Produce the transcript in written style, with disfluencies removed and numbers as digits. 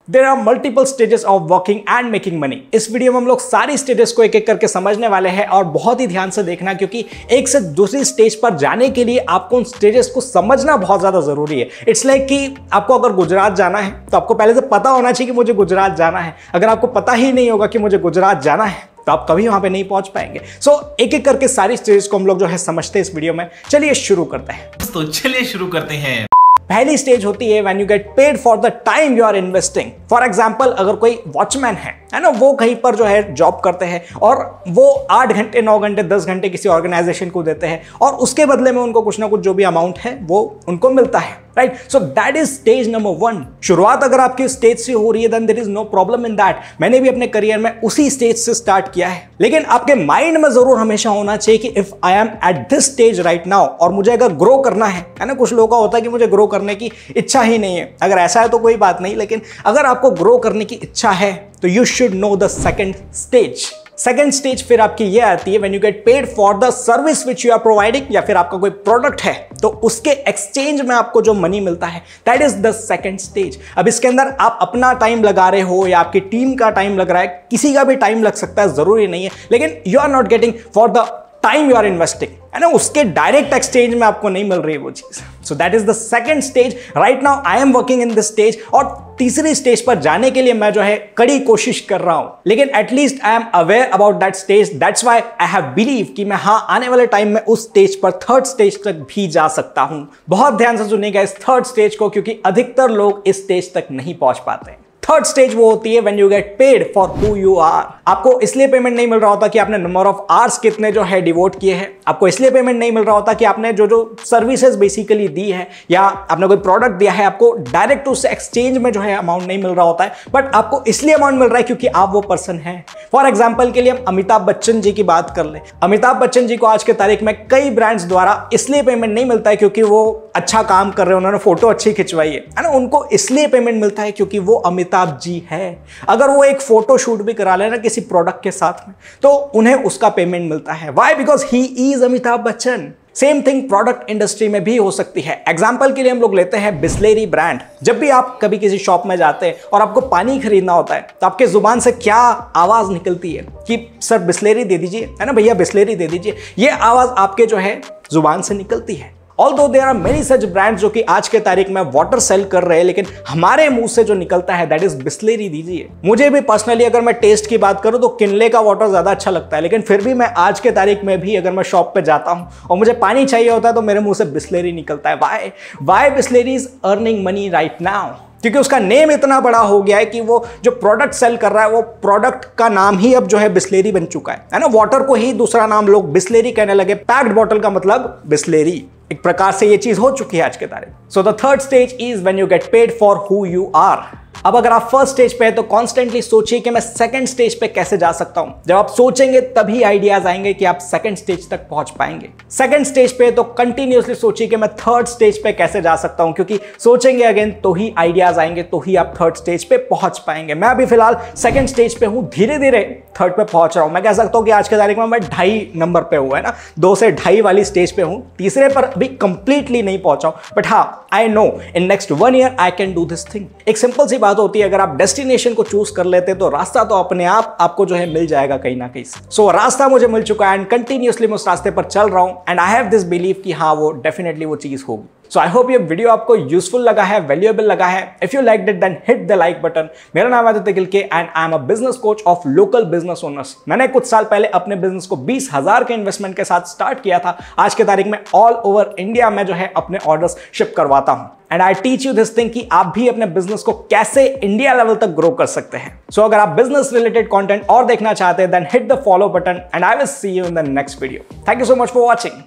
There are multiple stages of working and making money. इस video में हम लोग सारी स्टेजेस को एक एक करके समझने वाले हैं और बहुत ही ध्यान से देखना, क्योंकि एक से दूसरी स्टेज पर जाने के लिए आपको उन स्टेजेस को समझना बहुत ज्यादा जरूरी है। इट्स लाइक कि आपको अगर गुजरात जाना है तो आपको पहले से पता होना चाहिए कि मुझे गुजरात जाना है। अगर आपको पता ही नहीं होगा कि मुझे गुजरात जाना है तो आप कभी वहां पे नहीं पहुंच पाएंगे। सो एक एक करके सारी स्टेजेस को हम लोग जो है समझते हैं इस वीडियो में। चलिए शुरू करते हैं। तो चलिए शुरू करते हैं। पहली स्टेज होती है when you get paid for the time you are investing. For example, अगर कोई वॉचमैन है ना, वो कहीं पर जो है जॉब करते हैं और वो 8 घंटे 9 घंटे 10 घंटे किसी ऑर्गेनाइजेशन को देते हैं और उसके बदले में उनको कुछ ना कुछ जो भी अमाउंट है वो उनको मिलता है, right? So that is stage number 1। शुरुआत अगर आपकी स्टेज से हो रही है then there is no problem in that. मैंने भी अपने करियर में उसी स्टेज से स्टार्ट किया है, लेकिन आपके माइंड में जरूर हमेशा होना चाहिए कि if I am at this stage right now और मुझे अगर ग्रो करना है ना, कुछ लोगों का होता है कि मुझे ग्रो करने की इच्छा ही नहीं है। अगर ऐसा है तो कोई बात नहीं, लेकिन अगर आपको ग्रो करने की इच्छा है तो you should know the second stage. Second stage फिर आपकी ये आती है when you get paid for the service which you are providing, या फिर आपका कोई प्रोडक्ट है तो उसके एक्सचेंज में आपको जो मनी मिलता है, that is the second stage. अब इसके अंदर आप अपना टाइम लगा रहे हो या आपकी टीम का टाइम लग रहा है, किसी का भी टाइम लग सकता है, जरूरी नहीं है, लेकिन you are not getting for the time you are investing, है ना, उसके डायरेक्ट एक्सचेंज में आपको नहीं मिल रही है वो चीज। सो that is the second stage. Right now I am working in this stage और तीसरी स्टेज पर जाने के लिए मैं जो है कड़ी कोशिश कर रहा हूं, लेकिन at least I am aware about that stage. That's why I have believe कि मैं आने वाले टाइम में उस स्टेज पर थर्ड स्टेज तक भी जा सकता हूं। बहुत ध्यान से सुनिएगा इस थर्ड स्टेज को, क्योंकि अधिकतर लोग इस स्टेज तक नहीं पहुंच पाते हैं। थर्ड स्टेज वो होती है when you get paid for who you are. आपको इसलिए पेमेंट नहीं मिल रहा होता कि आपने नंबर ऑफ आवर्स कितने जो है डिवोट किए हैं, आपको इसलिए पेमेंट नहीं मिल रहा होता कि आपने जो सर्विसेज बेसिकली दी है या आपने कोई प्रोडक्ट दिया है, आपको डायरेक्ट उससे एक्सचेंज में जो है अमाउंट नहीं मिल रहा होता है, बट आपको इसलिए अमाउंट मिल रहा है क्योंकि आप वो पर्सन हैं। फॉर एग्जाम्पल के लिए हम अमिताभ बच्चन जी की बात कर ले। अमिताभ बच्चन जी को आज के तारीख में कई ब्रांड्स द्वारा इसलिए पेमेंट नहीं मिलता है क्योंकि वो अच्छा काम कर रहे हैं, उन्होंने फोटो अच्छी खिंचवाई है ना, उनको इसलिए पेमेंट मिलता है क्योंकि वो अमिताभ जी है। अगर वो एक फोटो शूट भी करा लेना किसी प्रोडक्ट के साथ में तो उन्हें उसका पेमेंट मिलता है। Why? Because he is Amitabh Bachchan. Same thing product industry में भी हो सकती है। एग्जाम्पल के लिए हम लोग लेते हैं बिस्लेरी ब्रांड। जब भी आप कभी किसी शॉप में जाते हैं और आपको पानी खरीदना होता है तो आपके जुबान से क्या आवाज निकलती है कि सर बिस्लेरी दे दीजिए, है ना भैया बिस्लेरी दे दीजिए। ये आवाज आपके जो है जुबान से निकलती है। Although there are many such brands जो कि आज के तारीख में वाटर सेल कर रहे हैं, लेकिन हमारे मुंह से जो निकलता है दैट इज बिस्लेरी दीजिए। मुझे भी पर्सनली अगर मैं टेस्ट की बात करूं तो किनले का वाटर ज्यादा अच्छा लगता है, लेकिन फिर भी मैं आज के तारीख में भी अगर मैं शॉप पे जाता हूं और मुझे पानी चाहिए होता है तो मेरे मुंह से बिस्लेरी निकलता है। Why Bisleri is earning money right now? क्योंकि उसका नेम इतना बड़ा हो गया है कि वो जो प्रोडक्ट सेल कर रहा है वो प्रोडक्ट का नाम ही अब जो है बिस्लेरी बन चुका है ना। वाटर को ही दूसरा नाम लोग बिस्लेरी कहने लगे। पैक्ड बॉटल का मतलब बिस्लेरी। एक प्रकार से ये चीज हो चुकी है आज के तारीख। So the third stage is when you get paid for who you are. अब अगर आप फर्स्ट स्टेज पे है तो कॉन्स्टेंटली सोचिए कि मैं सेकंड स्टेज पे कैसे जा सकता हूं। जब आप सोचेंगे तभी आइडियाज आएंगे कि आप सेकंड स्टेज तक पहुंच पाएंगे। सेकंड स्टेज पे तो कंटिन्यूअसली सोचिए कि मैं थर्ड स्टेज पे कैसे जा सकता हूं, क्योंकि सोचेंगे अगेन तो ही आइडियाज आएंगे, तो ही आप थर्ड स्टेज पे पहुंच पाएंगे। मैं अभी फिलहाल सेकंड स्टेज पे हूं, धीरे धीरे थर्ड पे पहुंच रहा हूं। मैं कह सकता हूं कि आज के तारीख में मैं 2.5 नंबर पे हूं, है ना, 2 से 2.5 वाली स्टेज पे हूं। तीसरे पर अभी कंप्लीटली नहीं पहुंचा हूं, बट हाँ I know in next 1 year I can do this thing. एक सिंपल सी बात होती है, अगर आप डेस्टिनेशन को चूज कर लेते तो रास्ता तो अपने आप आपको जो है मिल जाएगा कहीं ना कहीं से। सो रास्ता मुझे मिल चुका है एंड कंटिन्यूअसली मैं उस रास्ते पर चल रहा हूं and I have this believe कि हाँ वो डेफिनेटली वो चीज होगी। सो आई होप ये वीडियो आपको यूजफुल लगा है, वैल्यूएबल लगा है। If you like it then hit the like button. मेरा नाम है Aditya Gilke and I am a business coach of local business owners. मैंने कुछ साल पहले अपने बिजनेस को 20,000 के इन्वेस्टमेंट के साथ स्टार्ट किया था। आज के तारीख में ऑल ओवर इंडिया में जो है अपने ऑर्डर्स शिप करवाता हूं and I teach you this thing कि आप भी अपने बिजनेस को कैसे इंडिया लेवल तक ग्रो कर सकते हैं। सो अगर आप बिजनेस रिलेटेड कंटेंट और देखना चाहते हैं then hit the follow button and I will see you in the next video. Thank you so much for watching.